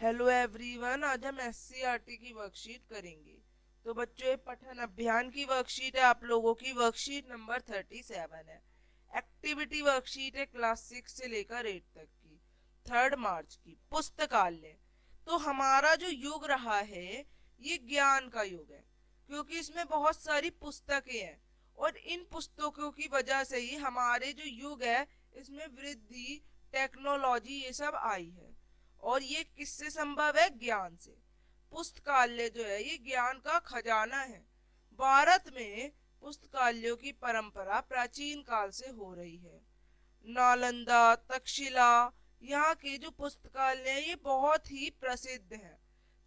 Hello everyone, आज हम SCERT की वर्कशीट करेंगे। तो बच्चों, ये पठन अभियान की वर्कशीट है। आप लोगों की वर्कशीट नंबर 37 है। एक्टिविटी वर्कशीट है क्लास 6 से लेकर 8 तक की, 3 मार्च की। पुस्तकालय, तो हमारा जो युग रहा है ये ज्ञान का युग है, क्योंकि इसमें बहुत सारी पुस्तकें हैं और इन पुस्तकों की वजह से ही हमारे जो युग है इसमें वृद्धि, टेक्नोलॉजी ये सब आई है। और ये किससे संभव है? ज्ञान से। पुस्तकालय जो है ये ज्ञान का खजाना है। भारत में पुस्तकालयों की परंपरा प्राचीन काल से हो रही है। नालंदा, तक्षशिला, यहाँ के जो पुस्तकालय हैं ये बहुत ही प्रसिद्ध हैं।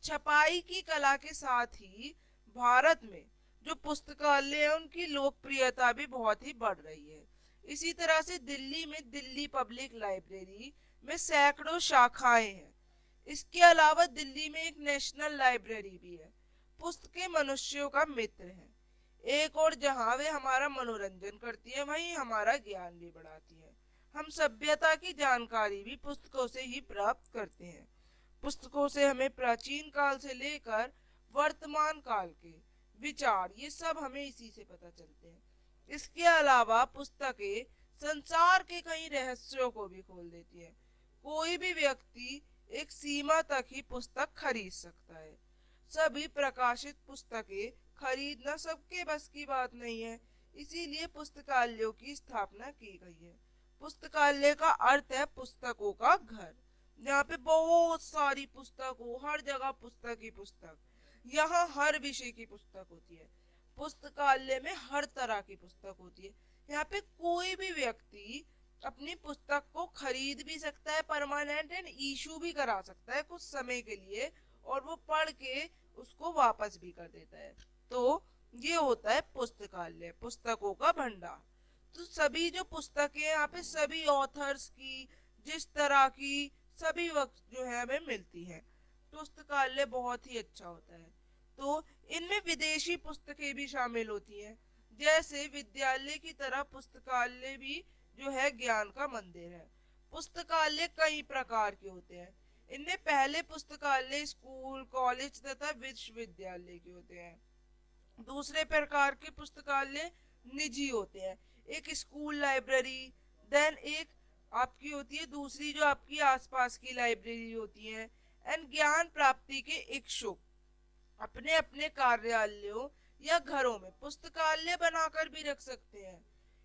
छपाई की कला के साथ ही भारत में जो पुस्तकालय है उनकी लोकप्रियता भी बहुत ही बढ़ रही है। इसी तरह से दिल्ली में दिल्ली पब्लिक लाइब्रेरी में सैकड़ों शाखाएं हैं। इसके अलावा दिल्ली में एक नेशनल लाइब्रेरी भी है। पुस्तकें मनुष्यों का मित्र है। एक और जहां वे हमारा मनोरंजन करती है, वहीं हमारा ज्ञान भी बढ़ाती है। हम सभ्यता की जानकारी भी पुस्तकों से ही प्राप्त करते हैं। पुस्तकों से हमें प्राचीन काल से लेकर वर्तमान काल के विचार ये सब हमें इसी से पता चलते हैं। इसके अलावा पुस्तकें संसार के कई रहस्यों को भी खोल देती है। कोई भी व्यक्ति एक सीमा तक ही पुस्तक खरीद सकता है। सभी प्रकाशित पुस्तकें खरीदना सबके बस की बात नहीं है, इसीलिए पुस्तकालयों की स्थापना की गई है। पुस्तकालय का अर्थ है पुस्तकों का घर। यहाँ पे बहुत सारी पुस्तक हो, हर जगह पुस्तक ही पुस्तक। यहाँ हर विषय की पुस्तक होती है। पुस्तकालय में हर तरह की पुस्तक होती है। यहाँ पे कोई भी व्यक्ति अपनी पुस्तक को खरीद भी सकता है, परमानेंट एंड इशू भी करा सकता है कुछ समय के लिए, और वो पढ़ के उसको वापस भी कर देता है। तो ये होता है पुस्तकालय, पुस्तकों का भंडार। तो सभी जो पुस्तकें यहाँ पे सभी ऑथर्स की, जिस तरह की, सभी वक्त जो है हमें मिलती है। पुस्तकालय बहुत ही अच्छा होता है। तो इनमें विदेशी पुस्तकें भी शामिल होती हैं। जैसे विद्यालय की तरह पुस्तकालय भी जो है ज्ञान का मंदिर है। पुस्तकालय कई प्रकार के होते हैं। इनमें पहले पुस्तकालय स्कूल, कॉलेज तथा विश्वविद्यालय के होते हैं। दूसरे प्रकार के पुस्तकालय निजी होते हैं। एक स्कूल लाइब्रेरी, देन एक आपकी होती है दूसरी जो आपकी आसपास की लाइब्रेरी होती है। एंड ज्ञान प्राप्ति के इच्छुक अपने अपने कार्यालयों या घरों में पुस्तकालय बनाकर भी रख सकते हैं।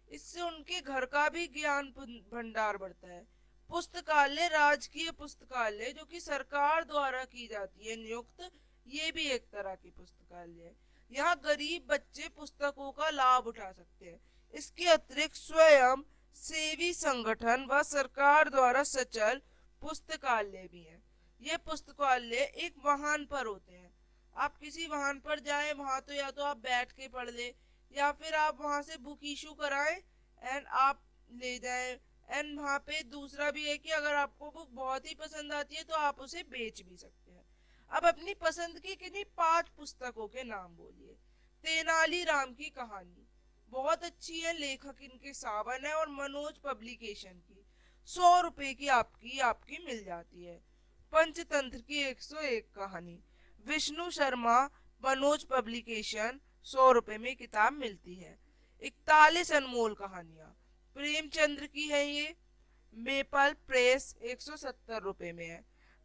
इससे उनके घर का भी ज्ञान भंडार बढ़ता है। पुस्तकालय, राजकीय पुस्तकालय जो कि सरकार द्वारा की जाती है नियुक्त, ये भी एक तरह की पुस्तकालय है। यहाँ गरीब बच्चे पुस्तकों का लाभ उठा सकते हैं। इसके अतिरिक्त स्वयं सेवी संगठन व सरकार द्वारा सचल पुस्तकालय भी है। ये पुस्तकालय एक वाहन पर होते हैं। आप किसी वाहन पर जाएं, वहां तो या तो आप बैठ के पढ़ ले, या फिर आप वहां से बुक इशू कराएं एंड आप ले जाएं। एंड वहां पे दूसरा भी है कि अगर आपको बुक बहुत ही पसंद आती है तो आप उसे बेच भी सकते हैं। अब अपनी पसंद की किन्हीं 5 पुस्तकों के नाम बोलिए। तेनाली राम की कहानी बहुत अच्छी है, लेखक इनके सावन है और मनोज पब्लिकेशन की। 100 रुपए की आपकी आपकी मिल जाती है। पंचतंत्र की 101 कहानी, विष्णु शर्मा, मनोज पब्लिकेशन, 100 रुपए में किताब मिलती है। 41 अनमोल कहानियां प्रेमचंद्र की है ये, मेपल प्रेस, 170 रुपए में है।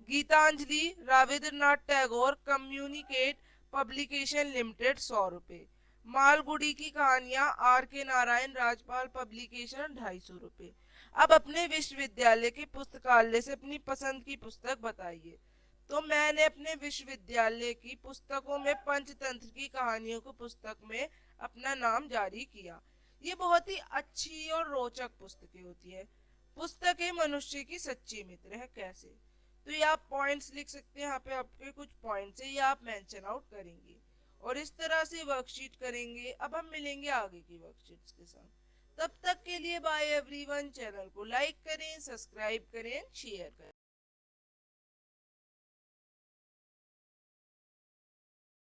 Gitanjali, Rabindranath Tagore communicate publication limited, 100 रुपए। मालगुडी की कहानियां, आर के नारायण, राजपाल पब्लिकेशन, 250 रुपए। अब अपने विश्वविद्यालय के पुस्तकालय से अपनी पसंद की पुस्तक बताइए। तो मैंने अपने विश्वविद्यालय की पुस्तकों में पंचतंत्र की कहानियों को पुस्तक में अपना नाम जारी किया। ये बहुत ही अच्छी और रोचक पुस्तकें होती है। पुस्तकें मनुष्य की सच्ची मित्र है। कैसे? तो ये आप पॉइंट्स लिख सकते हैं, यहाँ पे आपके कुछ पॉइंट्स है, ये आप मेंशन आउट करेंगे और इस तरह से वर्कशीट करेंगे। अब हम मिलेंगे आगे की वर्कशीट्स के साथ। तब तक के लिए बाय एवरीवन। चैनल को लाइक करें, सब्सक्राइब करें, शेयर करें।